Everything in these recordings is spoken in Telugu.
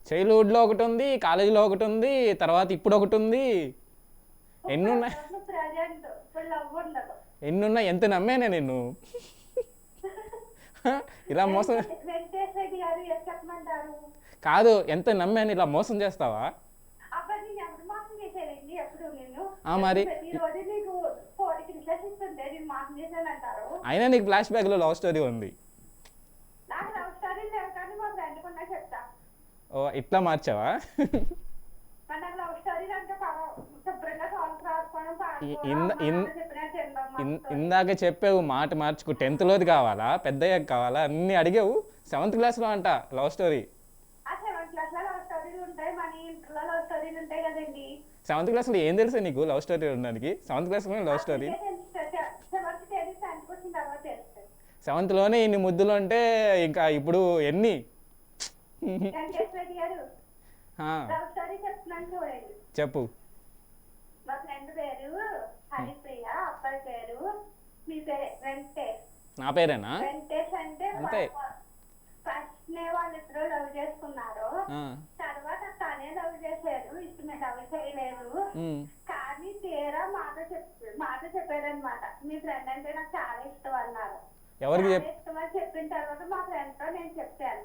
చైల్డ్హుడ్లో ఒకటి ఉంది, కాలేజీలో ఒకటి ఉంది, తర్వాత ఇప్పుడు ఒకటి ఉంది. ఎన్నున్నాయి ఎన్నున్నాయి, ఎంత నమ్మానే నిన్ను. ఇలా మోసం కాదు, ఎంత నమ్మాను, ఇలా మోసం చేస్తావా? మరి అయినా నీకు ఫ్లాష్ బ్యాక్లో లవ్ స్టోరీ ఉంది. ఓ ఇట్లా మార్చావా? ఇందాక చెప్పావు మాట మార్చుకు, 10th కావాలా, పెద్దయ్యాక కావాలా, అన్నీ అడిగావు. 7th క్లాస్లో అంట లవ్ స్టోరీ. 7th క్లాస్లో ఏం తెలుసా నీకు లవ్ స్టోరీ ఉండడానికి? 7th క్లాస్లో లవ్ స్టోరీ. 7th ఇన్ని ముద్దులు అంటే ఇంకా ఇప్పుడు ఎన్ని? చెప్పు. నా పేరేనా? అంతే. వాళ్ళిద్దరూ లవ్ చేసుకున్నారు, తర్వాత తనే లవ్ చేశారు, ఇష్టమే లవ్ చేయలేదు. కానీ తీరా మాట చెప్పారనమాట, మీ ఫ్రెండ్ అంటే నాకు చాలా ఇష్టం అన్నారు. ఎవరికి ఇష్టం అని చెప్పిన తర్వాత మా ఫ్రెండ్ తో నేను చెప్పాను.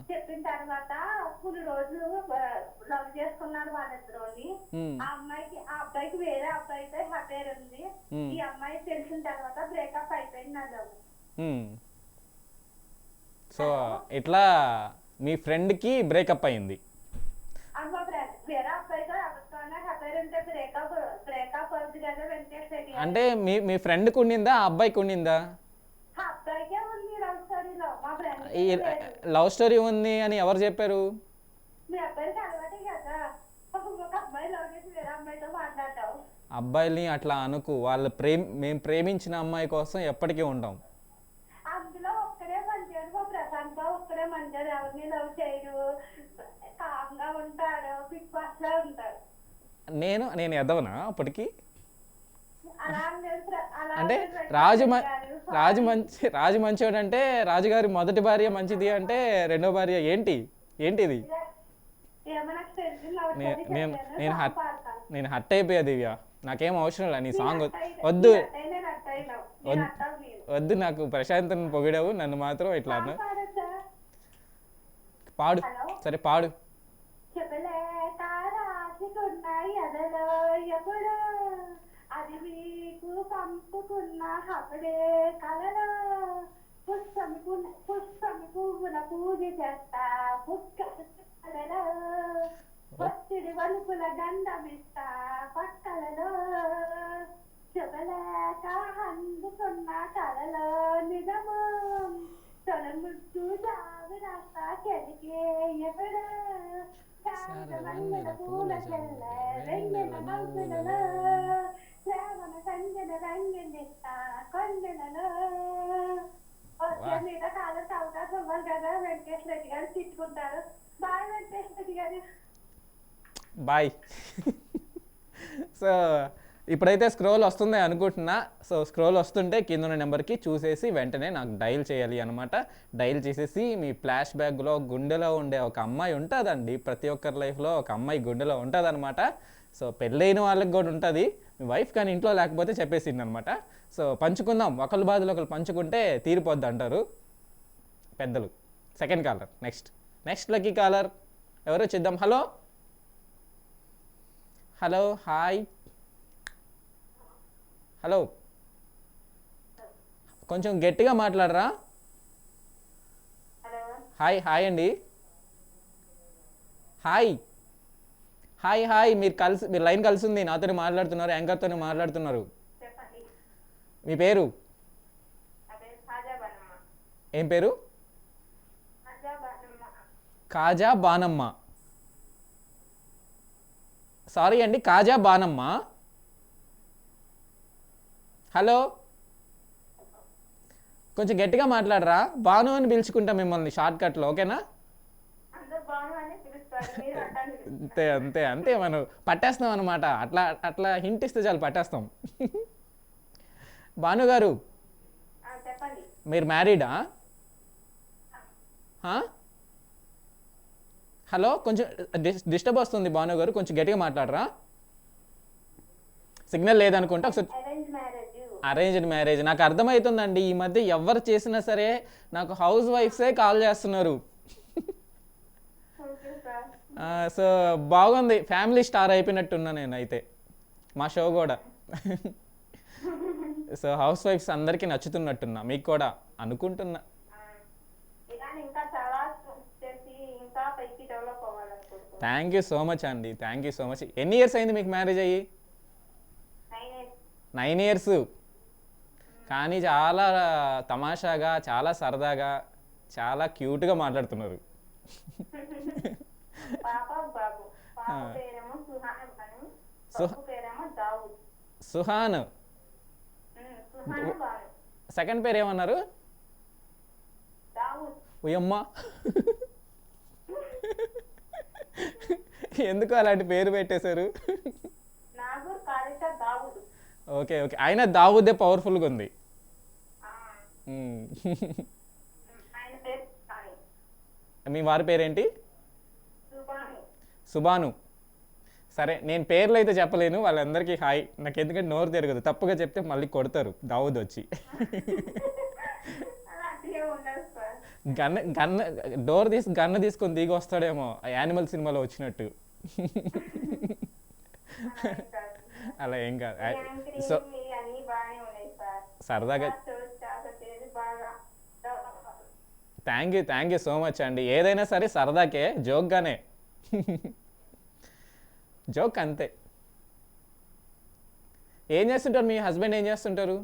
చెప్పిన తర్వాత కొన్ని రోజులు లవ్ చేసుకున్నారు వాళ్ళిద్దరుని. ఆ అబ్బాయికి వేరే అబ్బాయితో అఫైర్ ఉంది. ఈ అమ్మాయి తెలిసిన తర్వాత బ్రేకప్ అయిపోయింది నా లవ్. సో ఇట్లా మీ ఫ్రెండ్కి బ్రేకప్ అయింది. అంటే మీ ఫ్రెండ్కి ఉండిందా, ఆ అబ్బాయికి ఉండిందా? లవ్ స్టోరీ ఉంది అని ఎవరు చెప్పారు? అబ్బాయిని అట్లా అనుకు, మేము ప్రేమించిన అమ్మాయి కోసం ఎప్పటికీ ఉంటాం. నేను ఎదవనా అప్పటికి? అంటే రాజు మంచివాడు అంటే, రాజుగారి మొదటి భార్య మంచిది అంటే రెండో భార్య ఏంటిది? నేను హట్ అయిపోయా దివ్య, నాకేం అవసరం లేదు నీ సాంగ్. వద్దు నాకు ప్రశాంతను పొగిడావు, నన్ను మాత్రం ఇట్లా అన్నా. పాడు. సరే పాడు. అది మీకు పంపుకున్న అప్పుడే కలలో పుష్పమి పువ్వుల పూజ చేస్తా, పుష్కలలో ఒత్తిడి వలుపుల గంధమిస్తా పక్కలలో, శుభలేక అందుకున్న కలలో నిజము తొలముట్టు జావి రాస్తా చెడికే ఎప్పుడు పూల చెల్ల వెంగళ నవ్వులలో శ్రావణ సంజన రంగనిస్తా కొండలలో. మీద కాలం అవకాశం ఇవ్వాలి కదా. వెంకటేష్ రెడ్డి గారు తిట్టుకుంటారు. బాయ్ వెంకటేష్ రెడ్డి గారు. బాయ్. సో ఇప్పుడైతే స్క్రోల్ వస్తుంది అనుకుంటున్నా. సో స్క్రోల్ వస్తుంటే కింద ఉన్న నెంబర్కి చూసేసి వెంటనే నాకు డైల్ చేయాలి అనమాట. డైల్ చేసేసి మీ ఫ్లాష్ బ్యాక్లో గుండెలో ఉండే ఒక అమ్మాయి ఉంటుందండి. ప్రతి ఒక్కరి లైఫ్లో ఒక అమ్మాయి గుండెలో ఉంటుంది అనమాట. సో పెళ్ళైన వాళ్ళకి కూడా ఉంటుంది, మీ వైఫ్ కానీ ఇంట్లో లేకపోతే చెప్పేసింది అనమాట. సో పంచుకుందాం, ఒకరి బాధలు ఒకరు పంచుకుంటే తీరిపోద్ది అంటారు పెద్దలు. Second caller. Next lucky caller ఎవరో చూద్దాం. Hello hi. హలో, కొంచెం గట్టిగా మాట్లాడరా. హాయ్ అండి. హాయ్ మీరు లైన్ కలిసి ఉంది, నాతో మాట్లాడుతున్నారు, యాంకర్తో మాట్లాడుతున్నారు. మీ పేరు ఏం పేరు? కాజా బానమ్మ. సారీ అండి, కాజా బానమ్మ. హలో, కొంచెం గట్టిగా మాట్లాడరా. బాను అని పిలుచుకుంటాం మిమ్మల్ని షార్ట్కట్లో, ఓకేనా? అంతే మనం పట్టేస్తాం అనమాట. అట్లా హింట్ ఇస్తే చాలు పట్టేస్తాం. భాను గారు, మీరు మ్యారీడా? హలో, కొంచెం డిస్టర్బ్ వస్తుంది భాను గారు, కొంచెం గట్టిగా మాట్లాడరా. సిగ్నల్ లేదనుకుంటా. ఒకసారి అరేంజ్డ్ మ్యారేజ్ నాకు అర్థమవుతుందండి. ఈ మధ్య ఎవరు చేసినా సరే నాకు హౌస్ వైఫ్సే కాల్ చేస్తున్నారు. సో బాగుంది, ఫ్యామిలీ స్టార్ అయిపోయినట్టున్నా నేను అయితే మా షో కూడా. సో హౌస్ వైఫ్స్ అందరికీ నచ్చుతున్నట్టున్నా, మీకు కూడా అనుకుంటున్నా. థ్యాంక్ యూ సో మచ్ అండి, థ్యాంక్ యూ సో మచ్. ఎన్ని ఇయర్స్ అయింది మీకు మ్యారేజ్ అయ్యి? 9 ఇయర్స్. కానీ చాలా తమాషాగా, చాలా సరదాగా, చాలా క్యూట్గా మాట్లాడుతున్నారు. సుహాన్. సెకండ్ పేరు ఏమన్నారు? ఉయమ్మ, ఎందుకు అలాంటి పేరు పెట్టేశారు? ఓకే ఓకే, అయినా దావుదే పవర్ఫుల్గా ఉంది. మీ వారి పేరేంటి? సుబాను. సరే, నేను పేర్లు అయితే చెప్పలేను, వాళ్ళందరికీ హాయ్. నాకు ఎందుకంటే నోరు తిరగదు, తప్పుగా చెప్తే మళ్ళీ కొడతారు దావుద్ వచ్చి. డోర్ గన్ను తీసుకొని దిగి వస్తాడేమో యానిమల్ సినిమాలో వచ్చినట్టు. అలా ఏం కాదు. సో సరదాగా థ్యాంక్ యూ సో మచ్ అండి. ఏదైనా సరే సరదాకే, జోక్గానే. జోక్ అంతే. ఏం చేస్తుంటారు మీ హస్బెండ్? ఏం చేస్తుంటారు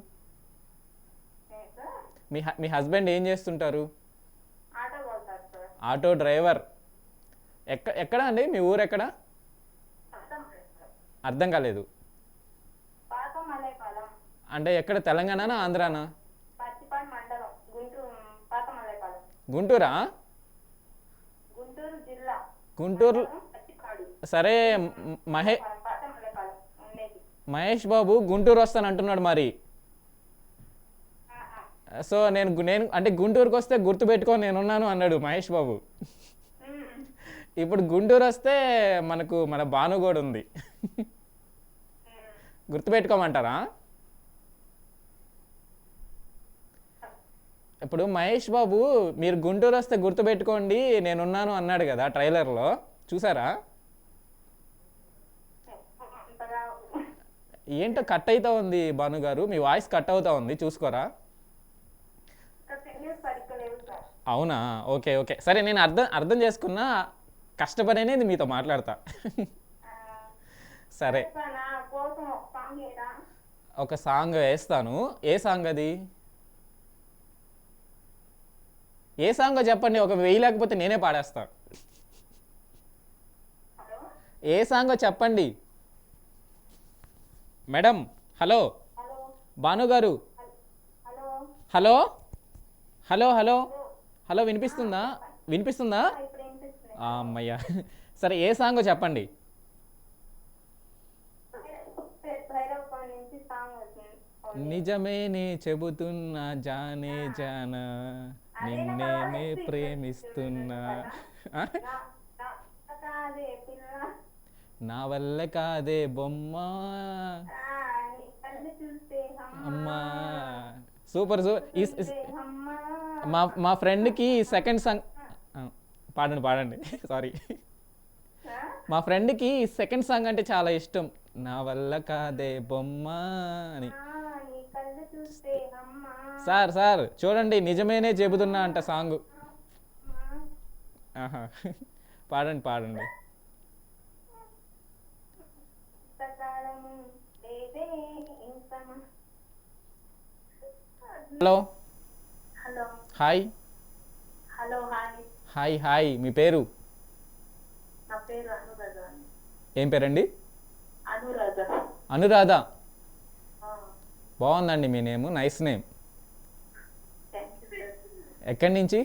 మీ హస్బెండ్? ఏం చేస్తుంటారు? Auto driver. ఎక్కడ అండి మీ ఊరు? ఎక్కడ? అర్థం కాలేదు. అంటే ఎక్కడ, తెలంగాణనా ఆంధ్రానా? గుంటూరా? గుంటూరు. సరే, మహేష్ బాబు గుంటూరు వస్తాను అంటున్నాడు మరి. సో నేను అంటే గుంటూరుకి వస్తే గుర్తుపెట్టుకో నేనున్నాను అన్నాడు మహేష్ బాబు. ఇప్పుడు గుంటూరు వస్తే మన భాను కూడా ఉంది. గుర్తుపెట్టుకోమంటారా? ఇప్పుడు మహేష్ బాబు మీరు గుంటూరు వస్తే గుర్తుపెట్టుకోండి నేనున్నాను అన్నాడు కదా ట్రైలర్లో, చూసారా? ఏంటో కట్ అవుతా ఉంది భాను గారు, మీ వాయిస్ కట్ అవుతా ఉంది, చూసుకోరా? అవునా? ఓకే ఓకే, సరే, నేను అర్థం చేసుకున్నా, కష్టపడేది మీతో మాట్లాడతా. సరే, ఒక సాంగ్ వేస్తాను. ఏ సాంగ్ అది? ఏ సాంగో చెప్పండి, ఒక వేయలేకపోతే నేనే పాడేస్తా. ఏ సాంగో చెప్పండి మేడం. హలో భాను గారు. హలో హలో హలో హలో, వినిపిస్తుందా? అమ్మయ్యా. సరే, ఏ సాంగో చెప్పండి. నిజమేనే చెబుతున్నా జానే జానా, నిన్నేనే ప్రేమిస్తున్నా, నా వల్ల కాదే బొమ్మ, అమ్మా. సూపర్. మా ఫ్రెండ్కి సెకండ్ సాంగ్ పాడండి. సారీ, మా ఫ్రెండ్కి సెకండ్ సాంగ్ అంటే చాలా ఇష్టం, నా వల్ల కాదే బొమ్మ అని. సార్ చూడండి, నిజమేనే చెబుతున్నా అంట సాంగ్. పాడండి. Hello hi. హాయ్, మీ పేరు? ఏం పేరండి? అనురాధ. బాగుందండి మీ నేమ్, నైస్ నేమ్. ఎక్కడి నుంచి?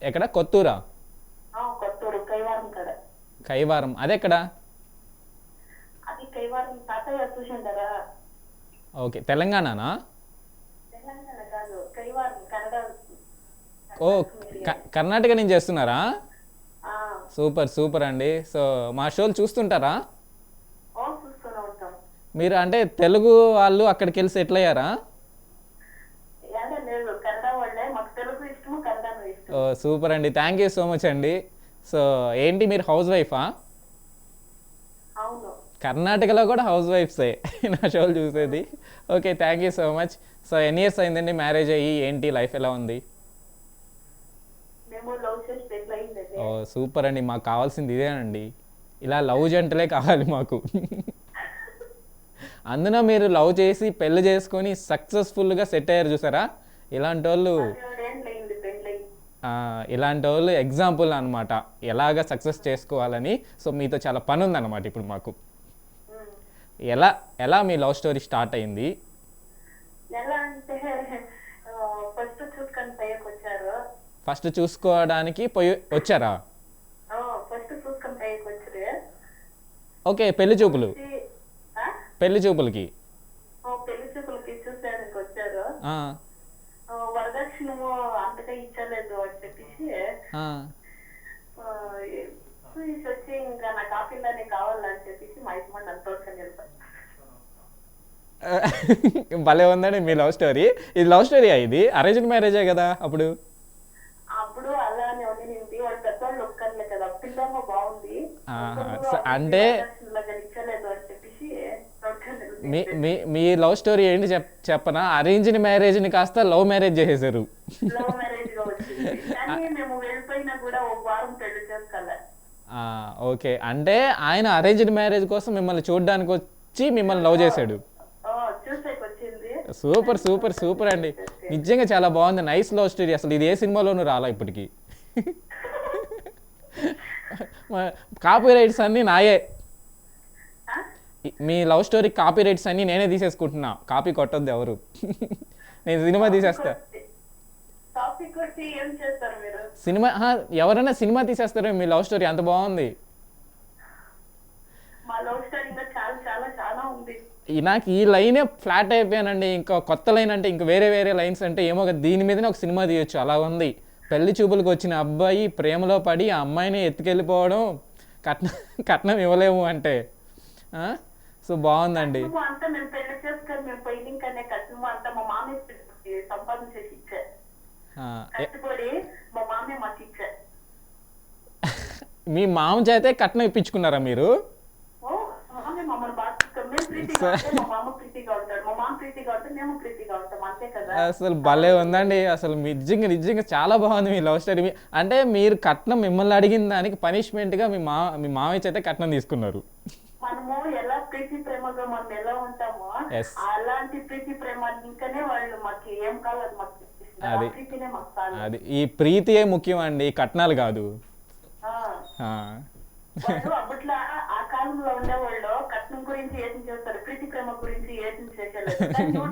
ఎక్కడ? కొత్తూరా? కైవారం. అదెక్కడా? ఓకే, తెలంగాణనా? ఓ కర్ణాటక నుంచి చేస్తున్నారా? ఆ, సూపర్ సూపర్ అండి. సో మా షోలు చూస్తుంటారా చూస్తూనే ఉంటాం. మీరు? అంటే తెలుగు వాళ్ళు అక్కడికి వెళ్ళి సెటిల్ అయ్యారా? అంటే లేదు, కన్నడ వాళ్ళే, మాకు తెలుగు ఇష్టము, కన్నడ ఇష్టం. ఓ సూపర్ అండి, థ్యాంక్ యూ సో మచ్ అండి. సో ఏంటి మీరు హౌస్ వైఫా? అవును. కర్ణాటకలో కూడా హౌస్ వైఫ్సే నా షోలు చూసేది. Okay, thank you so much. So ఎన్ని ఇయర్స్ అయిందండి మ్యారేజ్ అయ్యి? ఏంటి లైఫ్ ఎలా ఉంది? మేము లవ్ చేసి సెటిల్ అయింది. ఓ సూపర్ అండి, మాకు కావాల్సింది ఇదేనండి. ఇలా లవ్ జంటలే కావాలి మాకు. అందులో మీరు లవ్ చేసి పెళ్లి చేసుకొని సక్సెస్ఫుల్గా సెట్ అయ్యారు చూసారా, ఇలాంటి వాళ్ళు ఇలాంటి వాళ్ళు ఎగ్జాంపుల్ అనమాట ఎలాగ సక్సెస్ చేసుకోవాలని. సో మీతో చాలా పని ఉందన్నమాట ఇప్పుడు మాకు. ఎలా ఎలా మీ లవ్ స్టోరీ స్టార్ట్ అయింది? ఎలా అంటే ఫస్ట్ చూసుకొని పైకి వచ్చారు. ఫస్ట్ చూసుకోవడానికి పోయి వచ్చారా? ఫస్ట్ చూసుకొని పైకి వచ్చారు. ఓకే, పెళ్లి చూపులు, పెళ్లి చూపులకి పెళ్లి చూపులకి చూసేందుకు వచ్చారు. వరదక్షిణము అంతగా ఇచ్చలేదు అని చెప్పేసి వచ్చి ఇంకా నాకు ఆ పిల్లనే కావాలని చెప్పేసి మా యజమాని నన్ను తోడుకొని వెళ్తాను. భలే ఉందండి మీ లవ్ స్టోరీ. ఇది లవ్ స్టోరీ ఇది అరేంజ్డ్ మ్యారేజే కదా? అప్పుడు అలానే ఉండింది. వాళ్ళు పెద్దవాళ్ళు ఒక్కర్లే కదా, పిల్లమ్మ బాగుంది అంటే ఇచ్చలేదు అని చెప్పేసి మీ లవ్ స్టోరీ ఏంటి చెప్పనా? అరేంజ్డ్ మ్యారేజ్ని కాస్త లవ్ మ్యారేజ్ చేసేసారు. లవ్ మ్యారేజ్ గా వచ్చింది, కానీ మేము వెళ్ళిపోయినా కూడా ఒక వారం పెళ్లి చేసుకోలే. ఓకే, అంటే ఆయన అరేంజ్డ్ మ్యారేజ్ కోసం మిమ్మల్ని చూడడానికి వచ్చి మిమ్మల్ని లవ్ చేశాడు. సూపర్ సూపర్ సూపర్ అండి, నిజంగా చాలా బాగుంది. Nice love story. అసలు ఇది ఏ సినిమాలోనూ రాలా ఇప్పటికి. కాపీ రైట్స్ అన్నీ నాయే. మీ లవ్ స్టోరీ కాపీ రైట్స్ అన్నీ నేనే తీసేసుకుంటున్నా, కాపీ కొట్టొద్దు ఎవరు. నేను సినిమా తీసేస్తా. సినిమా ఎవరైనా సినిమా తీసేస్తారో మీ లవ్ స్టోరీ అంత బాగుంది. నాకు ఈ లైనే ఫ్లాట్ అయిపోయానండి. ఇంకా కొత్త లైన్ అంటే ఇంకా వేరే వేరే లైన్స్ అంటే ఏమో దీని మీదనే ఒక సినిమా తీయొచ్చు, అలా ఉంది. పెళ్లి చూపులకు వచ్చిన అబ్బాయి ప్రేమలో పడి ఆ అమ్మాయిని ఎత్తుకెళ్ళిపోవడం, కట్నం ఇవ్వలేము అంటే. సో బాగుందండి. మీ మామ చేతే కట్నం ఇప్పించుకున్నారా మీరు? అసలు భలే ఉందండి. అసలు నిజంగా నిజంగా చాలా బాగుంది మీ లవ్ స్టోరీ. అంటే మీరు కట్నం మిమ్మల్ని అడిగిన దానికి పనిష్మెంట్గా మీ మామయ్య చేతే కట్నం తీసుకున్నారు. మనము ఎలా ప్రీతి ప్రేమగా మనం ఎలా ఉంటామో అలాంటి ప్రీతి ప్రేమ ఇంకనే వాళ్ళు మాకు ఏం కావాలి మాకు ప్రీతినే మాకు కావాలి. అది ఈ ప్రీతియే ముఖ్యం అండి, కట్నాలు కాదు. అప్పట్లో ఆ కాలంలో ఉండేవాళ్ళు కట్నం గురించి ఏం చేస్తారు, ప్రీతి ప్రేమ గురించి ఏం చేసేది.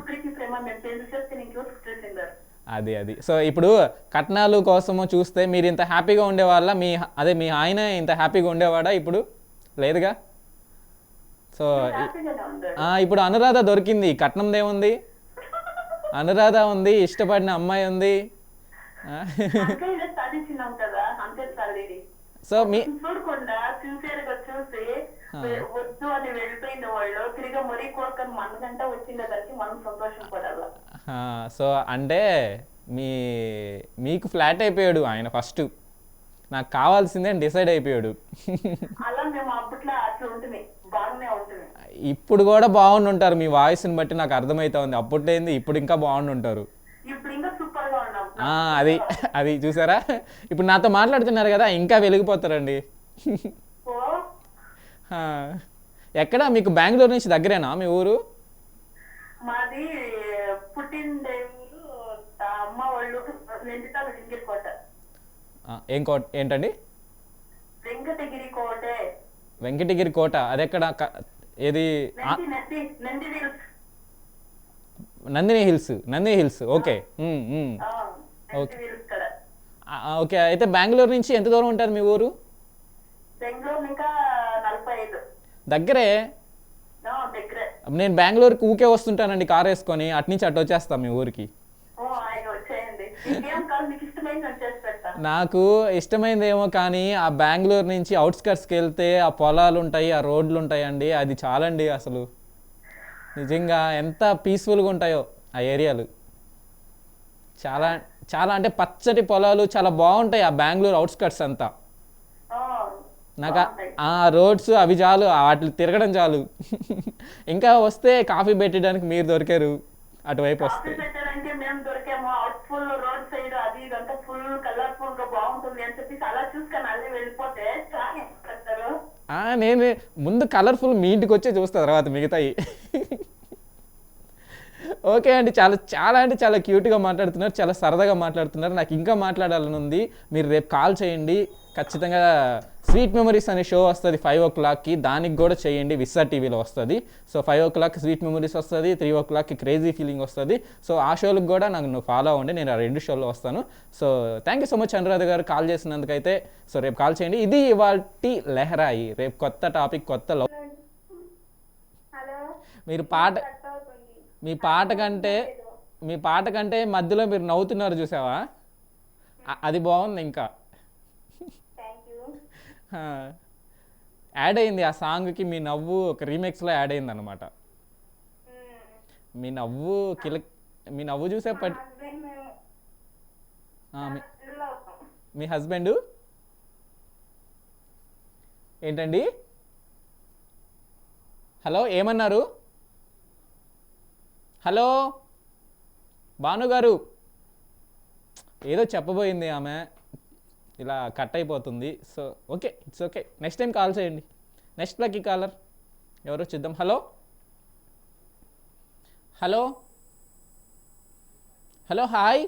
ప్రీతి ప్రేమ మేము పెళ్లి చేస్తే నేను చూసుకుంటారు. అది సో ఇప్పుడు కట్నాలు కోసము చూస్తే మీరు ఇంత హ్యాపీగా ఉండేవాళ్ళ? మీ ఆయన ఇంత హ్యాపీగా ఉండేవాడా? ఇప్పుడు లేదుగా. సో ఇప్పుడు అనురాధ దొరికింది, కట్నందేముంది? అనురాధ ఉంది, ఇష్టపడిన అమ్మాయి ఉంది. సో మీ చూడకుండా సిన్సియర్ గా చూసి వద్దు అని వెళ్ళిపోయిన వాళ్ళు తిరిగి మరీ కోరుకొని మనకంటే వచ్చిందని మనం సంతోషం పడాలి. సో అంటే మీకు ఫ్లాట్ అయిపోయాడు ఆయన ఫస్ట్, నాకు కావాల్సిందే డిసైడ్ అయిపోయాడు. అలా మేము అప్పట్లో అట్లా ఉంటుంది, బాగానే ఉంటుంది. ఇప్పుడు కూడా బాగుండుంటారు, మీ వాయిస్ని బట్టి నాకు అర్థమవుతుంది. అప్పుడేంది ఇప్పుడు ఇంకా బాగుండుంటారు. అది చూసారా, ఇప్పుడు నాతో మాట్లాడుతున్నారు కదా, ఇంకా వెలిగిపోతారండి. ఎక్కడ మీకు బెంగళూరు నుంచి దగ్గరేనా మీ ఊరు? మాది పుట్టిండే ఊరు అమ్మ వాళ్ళు వెంకటగిరికోట. ఏంటండి? వెంకటగిరి కోట. అదెక్కడ? ఏది? నందిని హిల్స్. Okay okay. అయితే బెంగళూరు నుంచి ఎంత దూరం ఉంటారు మీ ఊరు? దగ్గరే. నేను బెంగళూరుకి ఊకే వస్తుంటానండి కార్ వేసుకొని, అటు నుంచి అటు వచ్చేస్తా మీ ఊరికి. నాకు ఇష్టమైందేమో కానీ ఆ బెంగళూరు నుంచి అవుట్స్కట్స్కి వెళ్తే ఆ పొలాలు ఉంటాయి, ఆ రోడ్లు ఉంటాయండి, అది చాలండి అసలు. నిజంగా ఎంత పీస్ఫుల్గా ఉంటాయో ఆ ఏరియాలు. చాలా చాలా అంటే పచ్చటి పొలాలు చాలా బాగుంటాయి ఆ బెంగళూరు అవుట్స్కట్స్ అంతా. ఆ, నాకు బాగుంటాయి. ఆ రోడ్స్ అవి చాలు, వాటి తిరగడం చాలు. ఇంకా వస్తే కాఫీ పెట్టడానికి మీరు దొరికారు అటువైపు కాఫీ వస్తే. పెట్టడానికి మేము దొరికాము. అవుట్ ఫుల్ రోడ్ సైడ్ అది ఇదంతా ఫుల్ కలర్ఫుల్ గా బాగుంటుంది అని చెప్పి అలా చూసుకొని అన్నీ వెళ్ళిపోతే చాలా పెడతారు. నేను ముందు కలర్ఫుల్ మీ ఇంటికి వచ్చే చూస్తా తర్వాత మిగతాయి. ఓకే అండి, చాలా చాలా అంటే చాలా క్యూట్గా మాట్లాడుతున్నారు, చాలా సరదాగా మాట్లాడుతున్నారు. నాకు ఇంకా మాట్లాడాలని ఉంది. మీరు రేపు కాల్ చేయండి ఖచ్చితంగా. స్వీట్ మెమరీస్ అనే షో వస్తుంది 5 o'clockకి, దానికి కూడా చేయండి, విస్సా టీవీలో వస్తుంది. సో 5 o'clock స్వీట్ మెమరీస్ వస్తుంది, 3 o'clockకి క్రేజీ ఫీలింగ్ వస్తుంది. సో ఆ షోలకు కూడా నాకు ఫాలో అవ్వండి, నేను ఆ 2 షోల్లో వస్తాను. So thank you so much Anuradha గారు కాల్ చేసినందుకైతే. సో రేపు కాల్ చేయండి. ఇది ఇవాల్టి లెహరాయి. రేపు కొత్త టాపిక్, కొత్త లవ్. హలో, మీరు పాట కట్ అవుతుంది. మీ పాట కంటే మధ్యలో మీరు నవ్వుతున్నారు చూసావా, అది బాగుంది. ఇంకా థ్యాంక్ యూ. యాడ్ అయింది ఆ సాంగ్కి, మీ నవ్వు ఒక రీమిక్స్లో యాడ్ అయింది అనమాట. మీ నవ్వు మీ నవ్వు చూసేపటి మీ హస్బెండ్ ఏంటండి? హలో, ఏమన్నారు? హలో భాను గారు, ఏదో చెప్పబోయింది ఆమె, ఇలా కట్ అయిపోతుంది. So okay, it's okay, next time call చేయండి. నెక్స్ట్ లక్కీ కాలర్ ఎవరో చూద్దాం. Hello hello hello, hi.